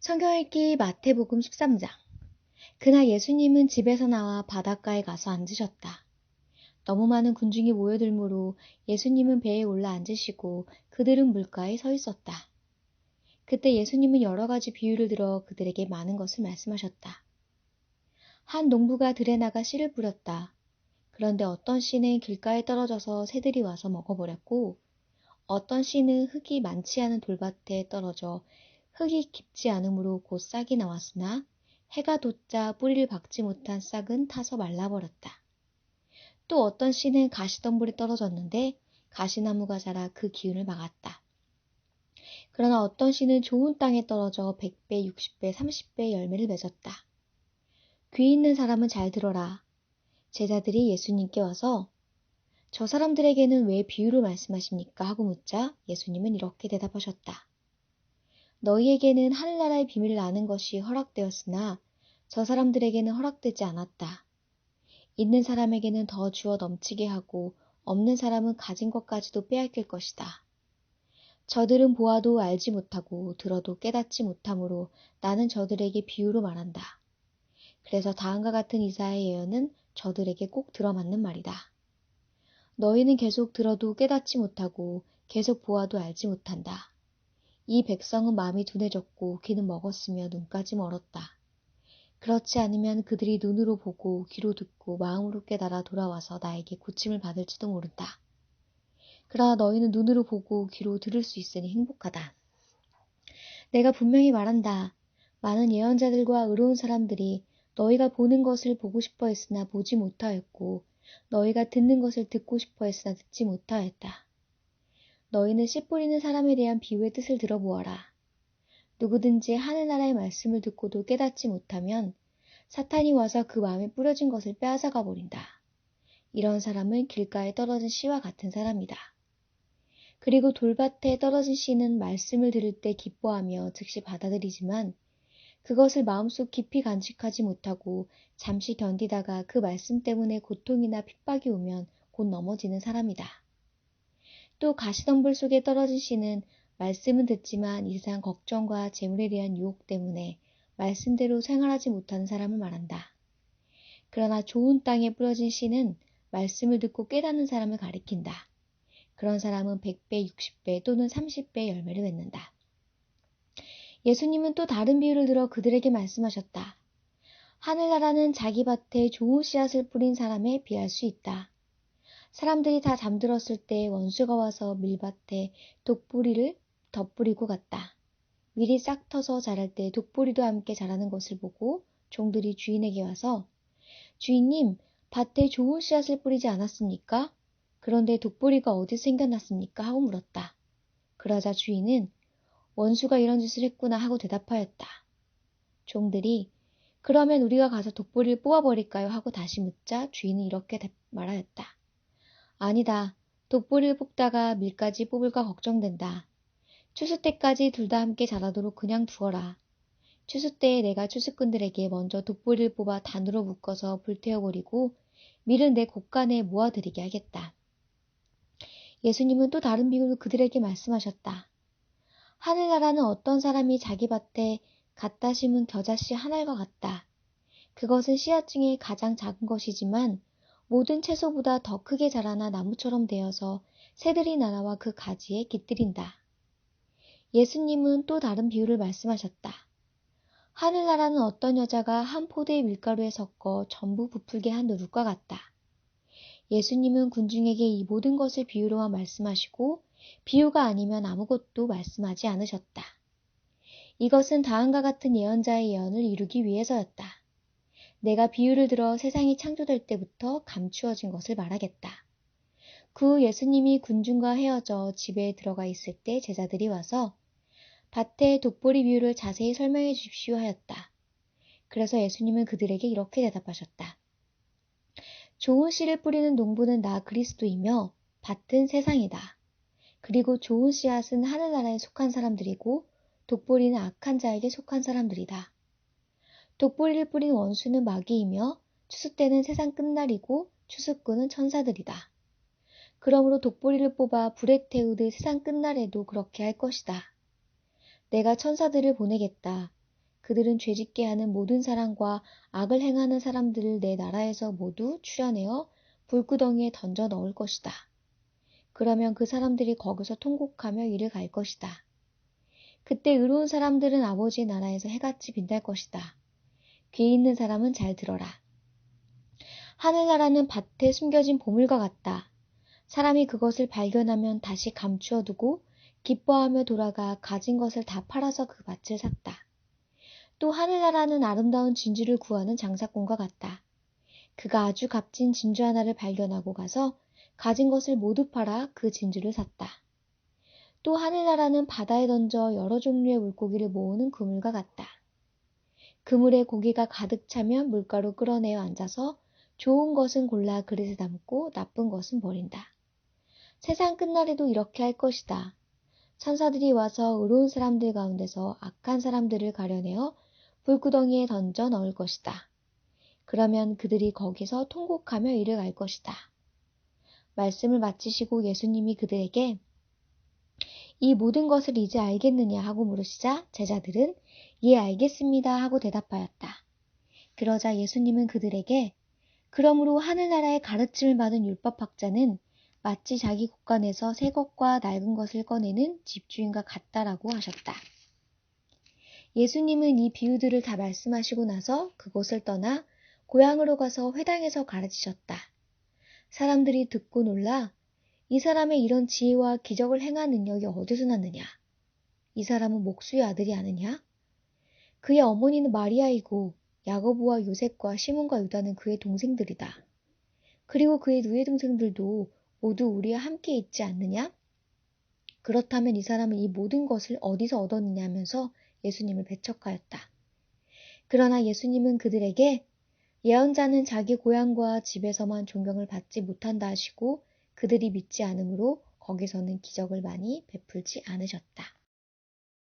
성경 읽기 마태복음 13장. 그날 예수님은 집에서 나와 바닷가에 가서 앉으셨다. 너무 많은 군중이 모여들므로 예수님은 배에 올라 앉으시고 그들은 물가에 서 있었다. 그때 예수님은 여러 가지 비유를 들어 그들에게 많은 것을 말씀하셨다. 한 농부가 들에 나가 씨를 뿌렸다. 그런데 어떤 씨는 길가에 떨어져서 새들이 와서 먹어버렸고 어떤 씨는 흙이 많지 않은 돌밭에 떨어져 흙이 깊지 않으므로 곧 싹이 나왔으나 해가 돋자 뿌리를 박지 못한 싹은 타서 말라버렸다. 또 어떤 씨는 가시덤불에 떨어졌는데 가시나무가 자라 그 기운을 막았다. 그러나 어떤 씨는 좋은 땅에 떨어져 100배, 60배, 30배 열매를 맺었다. 귀 있는 사람은 잘 들어라. 제자들이 예수님께 와서 저 사람들에게는 왜 비유로 말씀하십니까? 하고 묻자 예수님은 이렇게 대답하셨다. 너희에게는 하늘나라의 비밀을 아는 것이 허락되었으나 저 사람들에게는 허락되지 않았다. 있는 사람에게는 더 주어 넘치게 하고 없는 사람은 가진 것까지도 빼앗길 것이다. 저들은 보아도 알지 못하고 들어도 깨닫지 못하므로 나는 저들에게 비유로 말한다. 그래서 다음과 같은 이사야의 예언은 저들에게 꼭 들어맞는 말이다. 너희는 계속 들어도 깨닫지 못하고 계속 보아도 알지 못한다. 이 백성은 마음이 둔해졌고 귀는 먹었으며 눈까지 멀었다. 그렇지 않으면 그들이 눈으로 보고 귀로 듣고 마음으로 깨달아 돌아와서 나에게 고침을 받을지도 모른다. 그러나 너희는 눈으로 보고 귀로 들을 수 있으니 행복하다. 내가 분명히 말한다. 많은 예언자들과 의로운 사람들이 너희가 보는 것을 보고 싶어 했으나 보지 못하였고 너희가 듣는 것을 듣고 싶어 했으나 듣지 못하였다. 너희는 씨 뿌리는 사람에 대한 비유의 뜻을 들어보아라. 누구든지 하늘나라의 말씀을 듣고도 깨닫지 못하면 사탄이 와서 그 마음에 뿌려진 것을 빼앗아가 버린다. 이런 사람은 길가에 떨어진 씨와 같은 사람이다. 그리고 돌밭에 떨어진 씨는 말씀을 들을 때 기뻐하며 즉시 받아들이지만 그것을 마음속 깊이 간직하지 못하고 잠시 견디다가 그 말씀 때문에 고통이나 핍박이 오면 곧 넘어지는 사람이다. 또 가시덤불 속에 떨어진 씨는 말씀은 듣지만 이 세상 걱정과 재물에 대한 유혹 때문에 말씀대로 생활하지 못하는 사람을 말한다. 그러나 좋은 땅에 뿌려진 씨는 말씀을 듣고 깨닫는 사람을 가리킨다. 그런 사람은 100배, 60배 또는 30배 열매를 맺는다. 예수님은 또 다른 비유를 들어 그들에게 말씀하셨다. 하늘나라는 자기 밭에 좋은 씨앗을 뿌린 사람에 비할 수 있다. 사람들이 다 잠들었을 때 원수가 와서 밀밭에 독뿌리를 덧뿌리고 갔다. 밀이 싹 터서 자랄 때 독뿌리도 함께 자라는 것을 보고 종들이 주인에게 와서 주인님, 밭에 좋은 씨앗을 뿌리지 않았습니까? 그런데 독뿌리가 어디서 생겨났습니까? 하고 물었다. 그러자 주인은 원수가 이런 짓을 했구나 하고 대답하였다. 종들이 그러면 우리가 가서 독뿌리를 뽑아버릴까요? 하고 다시 묻자 주인은 이렇게 말하였다. 아니다. 독뿌리를 뽑다가 밀까지 뽑을까 걱정된다. 추수 때까지 둘 다 함께 자라도록 그냥 두어라. 추수 때에 내가 추수꾼들에게 먼저 독뿌리를 뽑아 단으로 묶어서 불태워버리고 밀은 내 곳간에 모아들이게 하겠다. 예수님은 또 다른 비유로 그들에게 말씀하셨다. 하늘나라는 어떤 사람이 자기 밭에 갖다 심은 겨자씨 하나와 같다. 그것은 씨앗 중에 가장 작은 것이지만 모든 채소보다 더 크게 자라나 나무처럼 되어서 새들이 날아와 그 가지에 깃들인다. 예수님은 또 다른 비유를 말씀하셨다. 하늘나라는 어떤 여자가 한 포대의 밀가루에 섞어 전부 부풀게 한 누룩과 같다. 예수님은 군중에게 이 모든 것을 비유로만 말씀하시고 비유가 아니면 아무것도 말씀하지 않으셨다. 이것은 다음과 같은 예언자의 예언을 이루기 위해서였다. 내가 비유를 들어 세상이 창조될 때부터 감추어진 것을 말하겠다. 그 후 예수님이 군중과 헤어져 집에 들어가 있을 때 제자들이 와서 밭의 독보리 비유를 자세히 설명해 주십시오 하였다. 그래서 예수님은 그들에게 이렇게 대답하셨다. 좋은 씨를 뿌리는 농부는 나 그리스도이며 밭은 세상이다. 그리고 좋은 씨앗은 하늘나라에 속한 사람들이고 독보리는 악한 자에게 속한 사람들이다. 독보리를 뿌린 원수는 마귀이며 추수 때는 세상 끝날이고 추수꾼은 천사들이다. 그러므로 독보리를 뽑아 불에 태우듯 세상 끝날에도 그렇게 할 것이다. 내가 천사들을 보내겠다. 그들은 죄짓게 하는 모든 사람과 악을 행하는 사람들을 내 나라에서 모두 추려내어 불구덩이에 던져 넣을 것이다. 그러면 그 사람들이 거기서 통곡하며 이를 갈 것이다. 그때 의로운 사람들은 아버지의 나라에서 해같이 빛날 것이다. 귀 있는 사람은 잘 들어라. 하늘나라는 밭에 숨겨진 보물과 같다. 사람이 그것을 발견하면 다시 감추어 두고 기뻐하며 돌아가 가진 것을 다 팔아서 그 밭을 샀다. 또 하늘나라는 아름다운 진주를 구하는 장사꾼과 같다. 그가 아주 값진 진주 하나를 발견하고 가서 가진 것을 모두 팔아 그 진주를 샀다. 또 하늘나라는 바다에 던져 여러 종류의 물고기를 모으는 그물과 같다. 그물에 고기가 가득 차면 물가로 끌어내어 앉아서 좋은 것은 골라 그릇에 담고 나쁜 것은 버린다. 세상 끝날에도 이렇게 할 것이다. 천사들이 와서 의로운 사람들 가운데서 악한 사람들을 가려내어 불구덩이에 던져 넣을 것이다. 그러면 그들이 거기서 통곡하며 이를 갈 것이다. 말씀을 마치시고 예수님이 그들에게 이 모든 것을 이제 알겠느냐 하고 물으시자 제자들은 예 알겠습니다 하고 대답하였다. 그러자 예수님은 그들에게 그러므로 하늘나라의 가르침을 받은 율법학자는 마치 자기 곳간에서 새 것과 낡은 것을 꺼내는 집주인과 같다라고 하셨다. 예수님은 이 비유들을 다 말씀하시고 나서 그곳을 떠나 고향으로 가서 회당에서 가르치셨다. 사람들이 듣고 놀라 이 사람의 이런 지혜와 기적을 행한 능력이 어디서 났느냐? 이 사람은 목수의 아들이 아느냐? 그의 어머니는 마리아이고 야고보와 요셉과 시몬과 유다는 그의 동생들이다. 그리고 그의 누이 동생들도 모두 우리와 함께 있지 않느냐? 그렇다면 이 사람은 이 모든 것을 어디서 얻었느냐 하면서 예수님을 배척하였다. 그러나 예수님은 그들에게 예언자는 자기 고향과 집에서만 존경을 받지 못한다 하시고 그들이 믿지 않으므로 거기서는 기적을 많이 베풀지 않으셨다.